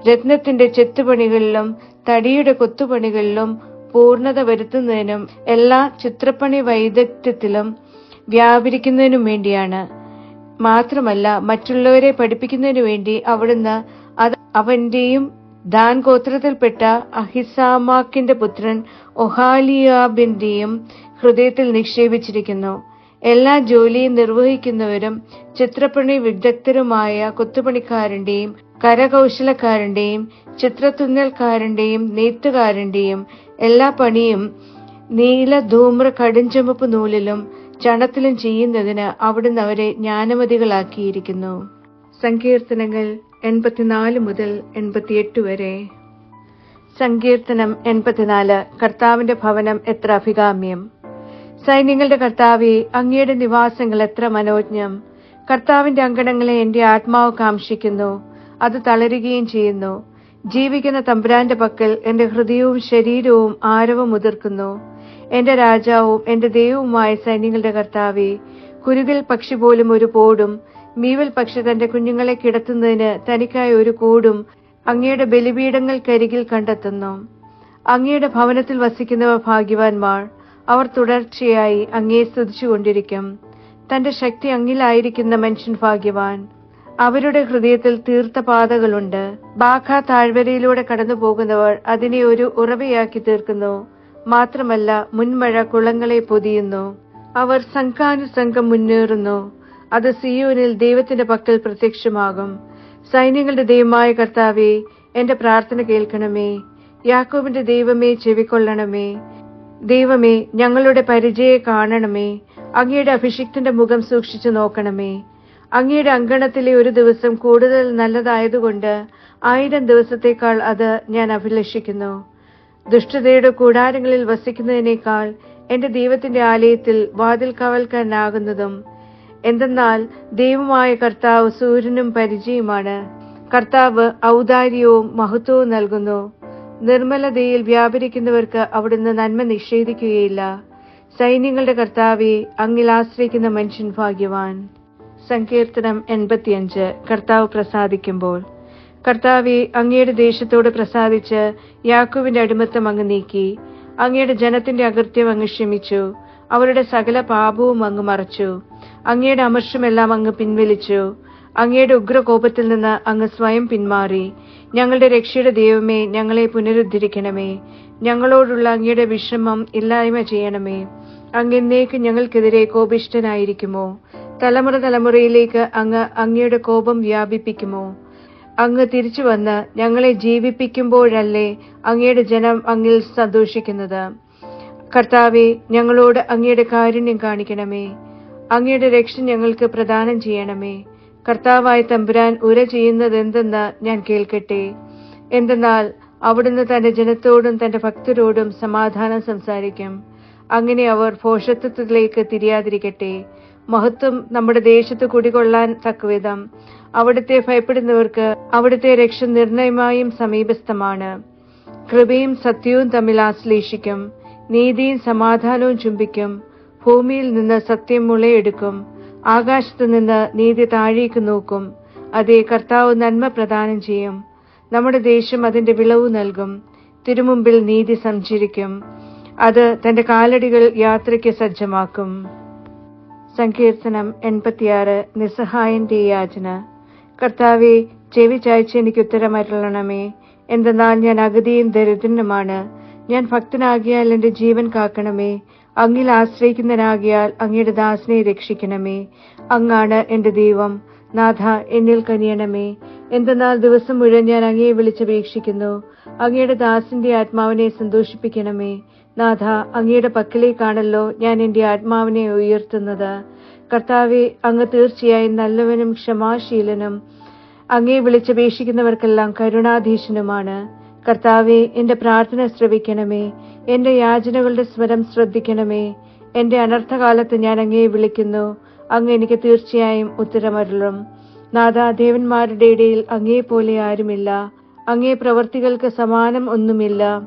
രത്നത്തിന്റെ ചെത്തുപണികളിലും തടിയുടെ കൊത്തുപണികളിലും പൂർണ്ണത വരുത്തുന്നതിനും എല്ലാ ചിത്രപ്പണി വൈദഗ്ധ്യത്തിലും വ്യാപരിക്കുന്നതിനും വേണ്ടിയാണ്. മാത്രമല്ല, മറ്റുള്ളവരെ പഠിപ്പിക്കുന്നതിനു വേണ്ടി അവിടുന്ന് അത് അവന്റെയും ദാൻ ഗോത്രത്തിൽപ്പെട്ട അഹിസാമാക്കിന്റെ പുത്രൻ ഒഹാലിയാബിന്റെയും ഹൃദയത്തിൽ നിക്ഷേപിച്ചിരിക്കുന്നു. എല്ലാ ജോലിയും നിർവഹിക്കുന്നവരും ചിത്രപ്പണി വിദഗ്ധരുമായ കൊത്തുപണിക്കാരന്റെയും കരകൗശലക്കാരന്റെയും ചിത്രത്തുന്നൽക്കാരന്റെയും നെയ്ത്തുകാരന്റെയും എല്ലാ പണിയും നീല, ധൂമ്ര, കടുംചുമപ്പ് നൂലിലും ചണത്തിലും ചെയ്യുന്നതിന് അവിടുന്ന് അവരെ ജ്ഞാനമതികളാക്കിയിരിക്കുന്നു. സങ്കീർത്തനങ്ങൾ 84 മുതൽ 88 വരെ. സങ്കീർത്തനം 84. കർത്താവിന്റെ ഭവനം എത്ര അഭികാമ്യം! സൈന്യങ്ങളുടെ കർത്താവേ, അങ്ങയുടെ നിവാസങ്ങൾ എത്ര മനോജ്ഞം! കർത്താവിന്റെ അങ്കണങ്ങളെ എന്റെ ആത്മാവ് കാംക്ഷിക്കുന്നു, അത് തളരുകയും ചെയ്യുന്നു. ജീവിക്കുന്ന തമ്പുരാന്റെ പക്കൽ എന്റെ ഹൃദയവും ശരീരവും ആരവം മുതിർക്കുന്നു. എന്റെ രാജാവും എന്റെ ദൈവവുമായ സൈന്യങ്ങളുടെ കർത്താവേ, കുരുകിൽ പക്ഷി പോലും ഒരു പോടും മീവൽ പക്ഷി തന്റെ കുഞ്ഞുങ്ങളെ കിടത്തുന്നതിന് തനിക്കായ ഒരു കൂടും അങ്ങയുടെ ബലിപീഠങ്ങൾക്കരികിൽ കണ്ടെത്തുന്നു. അങ്ങയുടെ ഭവനത്തിൽ വസിക്കുന്നവർ ഭാഗ്യവാന്മാർ. അവർ തുടർച്ചയായി അങ്ങയെ സ്തുതിച്ചുകൊണ്ടിരിക്കും. തന്റെ ശക്തി അങ്ങിലായിരിക്കുന്ന മനുഷ്യൻ ഭാഗ്യവാൻ. അവരുടെ ഹൃദയത്തിൽ തീർത്ത പാതകളുണ്ട്. ബാഖ താഴ്വരയിലൂടെ കടന്നു പോകുന്നവർ അതിനെ ഒരു ഉറവയാക്കി തീർക്കുന്നു. മാത്രമല്ല, മുൻമഴ കുളങ്ങളെ പൊതിയുന്നു. അവർ സംഘാനുസംഘം മുന്നേറുന്നു. അത് സിയോനിൽ ദൈവത്തിന്റെ പക്കൽ പ്രത്യക്ഷമാകും. സൈന്യങ്ങളുടെ ദൈവമായ കർത്താവേ, എന്റെ പ്രാർത്ഥന കേൾക്കണമേ. യാക്കോബിന്റെ ദൈവമേ, ചെവിക്കൊള്ളണമേ. ദൈവമേ, ഞങ്ങളുടെ പരിചയെ കാണണമേ. അങ്ങയുടെ അഭിഷിക്തന്റെ മുഖം സൂക്ഷിച്ചു നോക്കണമേ. അങ്ങയുടെ അങ്കണത്തിലെ ഒരു ദിവസം കൂടുതൽ നല്ലതായതുകൊണ്ട് 1000 ദിവസത്തേക്കാൾ അത് ഞാൻ അഭിലഷിക്കുന്നു. ദുഷ്ടതയുടെ കൂടാരങ്ങളിൽ വസിക്കുന്നതിനേക്കാൾ എന്റെ ദൈവത്തിന്റെ ആലയത്തിൽ വാതിൽ കാവൽക്കാരനാകുന്നതും. എന്തെന്നാൽ ദൈവമായ കർത്താവ് സൂര്യനും പരിചയമാണ്. കർത്താവ് ഔദാര്യവും മഹത്വവും നൽകുന്നു. നിർമ്മലതയിൽ വ്യാപരിക്കുന്നവർക്ക് അവിടുന്ന് നന്മ നിഷേധിക്കുകയില്ല. സൈന്യങ്ങളുടെ കർത്താവെ, അങ്ങിൽ ആശ്രയിക്കുന്ന മനുഷ്യൻ ഭാഗ്യവാൻ. സങ്കീർത്തനം 85. കർത്താവ് പ്രസാദിക്കുമ്പോൾ. കർത്താവെ, അങ്ങയുടെ ദേശത്തോട് പ്രസാദിച്ച് യാക്കോബിന്റെ അടിമത്തം അങ്ങ് നീക്കി. അങ്ങയുടെ ജനത്തിന്റെ അകൃത്യം അങ്ങ് ക്ഷമിച്ചു. അവരുടെ സകല പാപവും അങ്ങ് മറച്ചു. അങ്ങയുടെ അമർഷമെല്ലാം അങ്ങ് പിൻവലിച്ചു. അങ്ങയുടെ ഉഗ്രകോപത്തിൽ നിന്ന് അങ്ങ് സ്വയം പിന്മാറി. ഞങ്ങളുടെ രക്ഷയുടെ ദൈവമേ, ഞങ്ങളെ പുനരുദ്ധരിക്കണമേ. ഞങ്ങളോടുള്ള അങ്ങയുടെ വിഷമം ഇല്ലായ്മ ചെയ്യണമേ. അങ്ങ് എന്നേക്ക് ഞങ്ങൾക്കെതിരെ കോപിഷ്ഠനായിരിക്കുമോ? തലമുറ തലമുറയിലേക്ക് അങ്ങ് അങ്ങയുടെ കോപം വ്യാപിപ്പിക്കുമോ? അങ്ങ് തിരിച്ചു വന്ന് ഞങ്ങളെ ജീവിപ്പിക്കുമ്പോഴല്ലേ അങ്ങയുടെ ജനം അങ്ങിൽ സന്തോഷിക്കുന്നത്? കർത്താവെ, ഞങ്ങളോട് അങ്ങയുടെ കാരുണ്യം കാണിക്കണമേ. അങ്ങയുടെ രക്ഷ ഞങ്ങൾക്ക് പ്രദാനം ചെയ്യണമേ. കർത്താവായ തമ്പുരാൻ ഉര ചെയ്യുന്നതെന്തെന്ന് ഞാൻ കേൾക്കട്ടെ. എന്തെന്നാൽ അവിടുന്ന് തന്റെ ജനത്തോടും തന്റെ ഭക്തരോടും സമാധാനം സംസാരിക്കും. അങ്ങനെ അവർ ഭോഷത്വത്തിലേക്ക് തിരിയാതിരിക്കട്ടെ. മഹത്വം നമ്മുടെ ദേശത്ത് കുടികൊള്ളാൻ തക്കവിധം അവിടുത്തെ ഭയപ്പെടുന്നവർക്ക് അവിടുത്തെ രക്ഷ നിർണയമായും സമീപസ്ഥമാണ്. കൃപയും സത്യവും തമ്മിൽ ആശ്ലേഷിക്കും. നീതിയും സമാധാനവും ചുംബിക്കും. ഭൂമിയിൽ നിന്ന് സത്യം മുളയെടുക്കും. ആകാശത്തു നിന്ന് നീതി താഴേക്ക് നോക്കും. അതേ, കർത്താവ് നന്മ പ്രദാനം ചെയ്യും. നമ്മുടെ ദേശം അതിന്റെ വിളവ് നൽകും. തിരുമുമ്പിൽ നീതി സഞ്ചരിക്കും. അത് തന്റെ കാലടികൾ യാത്രയ്ക്ക് സജ്ജമാക്കും. സങ്കീർത്തനം 86. നിസ്സഹായന്റെ യാചന. കർത്താവെ, ചെവി ചായ്ച്ച് എനിക്ക് ഉത്തരമരുളണമേ. എന്തെന്നാൽ ഞാൻ അഗതിയും ദരിദ്രനുമാണ്. ഞാൻ ഭക്തനാകിയാൽ എന്റെ ജീവൻ കാക്കണമേ. അങ്ങിൽ ആശ്രയിക്കുന്നവനാകിയാൽ അങ്ങയുടെ ദാസനെ രക്ഷിക്കണമേ. അങ്ങാണ് എന്റെ ദൈവം. നാഥ, എന്നിൽ കനിയണമേ. എന്തെന്നാൽ ദിവസം മുഴുവൻ ഞാൻ അങ്ങയെ വിളിച്ചപേക്ഷിക്കുന്നു. അങ്ങയുടെ ദാസന്റെ ആത്മാവിനെ സന്തോഷിപ്പിക്കണമേ. നാഥ, അങ്ങയുടെ പക്കലേക്കാണല്ലോ ഞാൻ എന്റെ ആത്മാവിനെ ഉയർത്തുന്നത്. കർത്താവെ, അങ്ങ് തീർച്ചയായും നല്ലവനും ക്ഷമാശീലനും അങ്ങയെ വിളിച്ചപേക്ഷിക്കുന്നവർക്കെല്ലാം കരുണാധീശനുമാണ്. കർത്താവെ, എന്റെ പ്രാർത്ഥന ശ്രവിക്കണമേ. എന്റെ യാചനകളുടെ സ്വരം ശ്രദ്ധിക്കണമേ. എന്റെ അനർത്ഥകാലത്ത് ഞാൻ അങ്ങയെ വിളിക്കുന്നു. അങ്ങ് എനിക്ക് തീർച്ചയായും ഉത്തരമരുളും. നാഥ, ദേവന്മാരുടെ ഇടയിൽ അങ്ങയെപ്പോലെ ആരുമില്ല. അങ്ങേ പ്രവർത്തികൾക്ക് സമാനം ഒന്നുമില്ല.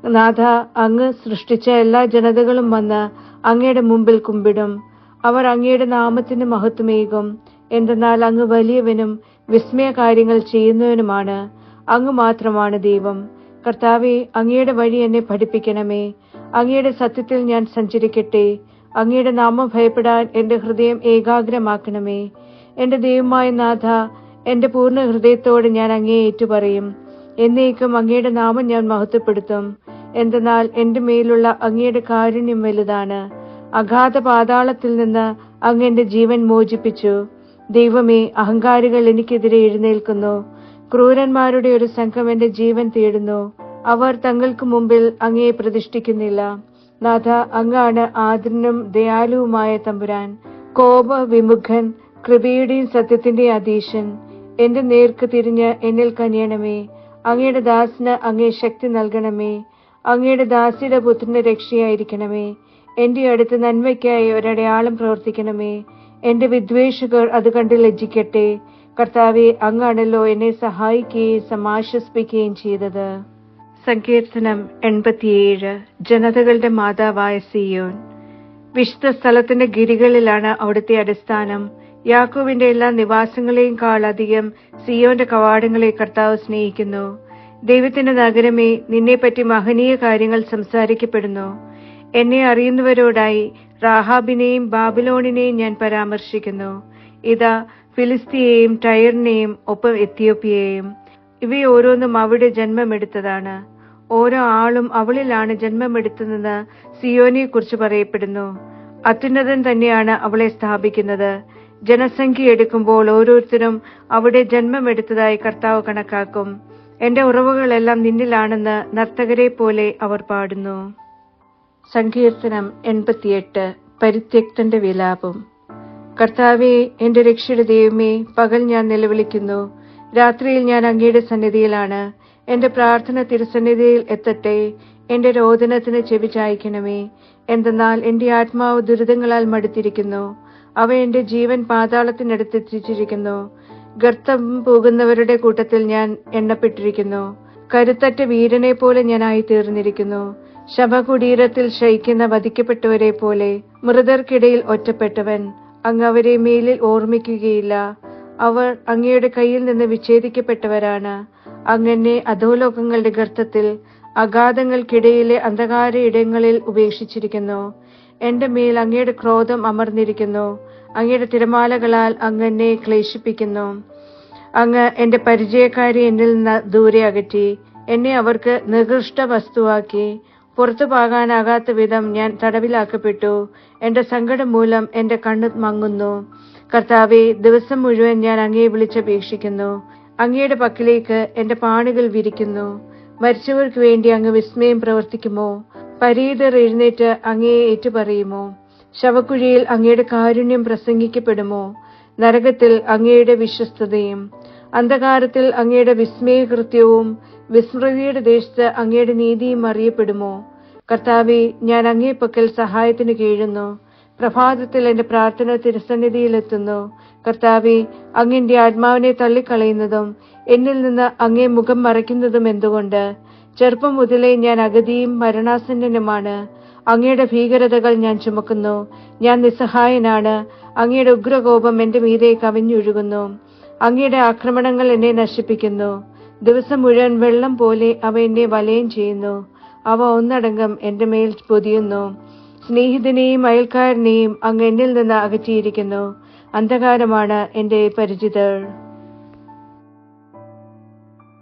നാഥ, അങ്ങ് സൃഷ്ടിച്ച എല്ലാ ജനതകളും വന്ന് അങ്ങയുടെ മുമ്പിൽ കുമ്പിടും. അവർ അങ്ങയുടെ നാമത്തിന് മഹത്വമേകും. എന്തെന്നാൽ അങ്ങ് വലിയവനും വിസ്മയ കാര്യങ്ങൾ ചെയ്യുന്നവനുമാണ്. അങ്ങ് മാത്രമാണ് ദൈവം. കർത്താവെ, അങ്ങയുടെ വഴി എന്നെ പഠിപ്പിക്കണമേ. അങ്ങയുടെ സത്യത്തിൽ ഞാൻ സഞ്ചരിക്കട്ടെ. അങ്ങയുടെ നാമം ഭയപ്പെടാൻ എന്റെ ഹൃദയം ഏകാഗ്രമാക്കണമേ. എന്റെ ദൈവമായ നാഥ, എന്റെ പൂർണ്ണ ഹൃദയത്തോടെ ഞാൻ അങ്ങയെ ഏറ്റുപറയും. എന്നേക്കും അങ്ങയുടെ നാമം ഞാൻ മഹത്വപ്പെടുത്തും. എന്തെന്നാൽ എന്റെ മേലുള്ള അങ്ങയുടെ കാരുണ്യം വലുതാണ്. അഗാധ പാതാളത്തിൽ നിന്ന് അങ്ങ് എന്റെ ജീവൻ മോചിപ്പിച്ചു. ദൈവമേ, അഹങ്കാരികൾ എനിക്കെതിരെ എഴുന്നേൽക്കുന്നു. ക്രൂരന്മാരുടെ ഒരു സംഘം എന്റെ ജീവൻ തേടുന്നു. അവർ തങ്ങൾക്ക് മുമ്പിൽ അങ്ങയെ പ്രതിഷ്ഠിക്കുന്നില്ല. നാഥ, അങ്ങാണ് ആദരനും ദയാലുവുമായ തമ്പുരാൻ. കോപ വിമുഖൻ, കൃപയുടെയും സത്യത്തിന്റെയും അധീശൻ. എന്റെ നേർക്ക് തിരിഞ്ഞ് എന്നിൽ കനിയണമേ. അങ്ങയുടെ ദാസന് അങ്ങേ ശക്തി നൽകണമേ. അങ്ങയുടെ ദാസിയുടെ പുത്രന് രക്ഷയായിരിക്കണമേ. എന്റെ അടുത്ത് നന്മയ്ക്കായി ഒരടയാളം പ്രവർത്തിക്കണമേ. എന്റെ വിദ്വേഷകർ അത് കണ്ട് ലജ്ജിക്കട്ടെ. കർത്താവെ, അങ്ങാണല്ലോ എന്നെ സഹായിക്കുകയും സമാശ്വസിപ്പിക്കുകയും ചെയ്തത്. സങ്കീർത്തനം 87. ജനതകളുടെ മാതാവായ സിയോൻ. വിശുദ്ധ സ്ഥലത്തിന്റെ ഗിരികളിലാണ് അവിടുത്തെ അടിസ്ഥാനം. യാക്കോബിന്റെ എല്ലാ നിവാസങ്ങളെയും കാളധികം സിയോന്റെ കവാടങ്ങളെ കർത്താവ് സ്നേഹിക്കുന്നു. ദൈവത്തിന്റെ നഗരമേ, നിന്നെപ്പറ്റി മഹനീയ കാര്യങ്ങൾ സംസാരിക്കപ്പെടുന്നു. എന്നെ അറിയുന്നവരോടായി റാഹാബിനെയും ബാബിലോണിനെയും ഞാൻ പരാമർശിക്കുന്നു. ഇതാ, ഫിലിസ്തീയെയും ടയറിനെയും ഒപ്പം എത്യോപ്യയെയും. ഇവയോരോന്നും അവിടെ ജന്മമെടുത്തതാണ്. ഓരോ ആളും അവളിലാണ് ജന്മമെടുത്തതെന്ന് സിയോനെ കുറിച്ച് പറയപ്പെടുന്നു. അത്യുന്നതൻ തന്നെയാണ് അവളെ സ്ഥാപിക്കുന്നത്. ജനസംഖ്യ എടുക്കുമ്പോൾ ഓരോരുത്തരും അവിടെ ജന്മമെടുത്തതായി കർത്താവ് കണക്കാക്കും. എന്റെ ഉറവുകളെല്ലാം നിന്നിലാണെന്ന് നർത്തകരെ പോലെ അവർ പാടുന്നു. സങ്കീർത്തനം 88. പരിത്യക്തന്റെ വിലാപം. കർത്താവെ, എന്റെ രക്ഷയുടെ ദൈവമേ, പകൽ ഞാൻ നിലവിളിക്കുന്നു. രാത്രിയിൽ ഞാൻ അങ്ങയുടെ സന്നിധിയിലാണ്. എന്റെ പ്രാർത്ഥന തിരുസന്നിധിയിൽ എത്തട്ടെ. എന്റെ രോദനത്തിന് ചെവി ചായ്ക്കണമേ. എന്തെന്നാൽ എന്റെ ആത്മാവ് ദുരിതങ്ങളാൽ മടുത്തിരിക്കുന്നു. അവ എന്റെ ജീവൻ പാതാളത്തിനടുത്തെത്തിച്ചിരിക്കുന്നു. ഗർത്തം പോകുന്നവരുടെ കൂട്ടത്തിൽ ഞാൻ എണ്ണപ്പെട്ടിരിക്കുന്നു. കരുത്തറ്റ വീരനെ പോലെ ഞാനായി തീർന്നിരിക്കുന്നു. ശവകുടീരത്തിൽ ശയിക്കുന്ന വധിക്കപ്പെട്ടവരെ പോലെ മൃതർക്കിടയിൽ ഒറ്റപ്പെട്ടവൻ. അങ്ങ് അവരെ മേലിൽ ഓർമ്മിക്കുകയില്ല. അവർ അങ്ങയുടെ കയ്യിൽ നിന്ന് വിച്ഛേദിക്കപ്പെട്ടവരാണ്. അങ്ങെന്നെ അധോലോകങ്ങളുടെ ഗർത്തത്തിൽ, അഗാധങ്ങൾക്കിടയിലെ അന്ധകാര ഇടങ്ങളിൽ ഉപേക്ഷിച്ചിരിക്കുന്നു. എന്റെ മേൽ അങ്ങയുടെ ക്രോധം അമർന്നിരിക്കുന്നു. അങ്ങയുടെ തിരമാലകളാൽ അങ്ങെന്നെ ക്ലേശിപ്പിക്കുന്നു. അങ്ങ് എന്റെ പരിചയക്കാരെ എന്നിൽ നിന്ന് ദൂരെ അകറ്റി. എന്നെ അവർക്ക് നികൃഷ്ട വസ്തുവാക്കി. പുറത്തു പോകാനാകാത്ത വിധം ഞാൻ തടവിലാക്കപ്പെട്ടു. എന്റെ സങ്കടം മൂലം എന്റെ കണ്ണ് മങ്ങുന്നു. കർത്താവേ, ദിവസം മുഴുവൻ ഞാൻ അങ്ങയെ വിളിച്ചപേക്ഷിക്കുന്നു. അങ്ങയുടെ പക്കലേക്ക് എന്റെ പാണികൾ വിരിക്കുന്നു. മരിച്ചവർക്ക് വേണ്ടി അങ്ങ് വിസ്മയം പ്രവർത്തിക്കുമോ? പരീതർ എഴുന്നേറ്റ് അങ്ങയെ ഏറ്റുപറയുമോ? ശവക്കുഴിയിൽ അങ്ങയുടെ കാരുണ്യം പ്രസംഗിക്കപ്പെടുമോ? നരകത്തിൽ അങ്ങയുടെ വിശ്വസ്തതയും അന്ധകാരത്തിൽ അങ്ങയുടെ വിസ്മയകൃത്യവും വിസ്മൃതിയുടെ ദേശത്ത് അങ്ങയുടെ നീതിയും അറിയപ്പെടുമോ? കർത്താവേ, ഞാൻ അങ്ങേ പക്കൽ സഹായത്തിന് കീഴുന്നു. പ്രഭാതത്തിൽ എന്റെ പ്രാർത്ഥന തിരുസന്നിധിയിലെത്തുന്നു. കർത്താവേ, അങ്ങെന്റെ ആത്മാവിനെ തള്ളിക്കളയുന്നതും എന്നിൽ നിന്ന് അങ്ങേ മുഖം മറയ്ക്കുന്നതും എന്തുകൊണ്ട്? ചെറുപ്പം മുതലേ ഞാൻ അഗതിയും മരണാസന്നനുമാണ്. അങ്ങയുടെ ഭീകരതകൾ ഞാൻ ചുമക്കുന്നു. ഞാൻ നിസ്സഹായനാണ്. അങ്ങയുടെ ഉഗ്രകോപം എന്റെ മീതെ കവിഞ്ഞൊഴുകുന്നു. അങ്ങയുടെ ആക്രമണങ്ങൾ എന്നെ നശിപ്പിക്കുന്നു. ദിവസം മുഴുവൻ വെള്ളം പോലെ അവ എന്നെ വലയം ചെയ്യുന്നു. അവ ഒന്നടങ്കം എന്റെ മേൽ പൊതിയുന്നു. സ്നേഹിതനെയും അയൽക്കാരനെയും അങ്ങ് എന്നിൽ നിന്ന് അകറ്റിയിരിക്കുന്നു. അന്ധകാരമാണ് എന്റെ പരിചിതർ.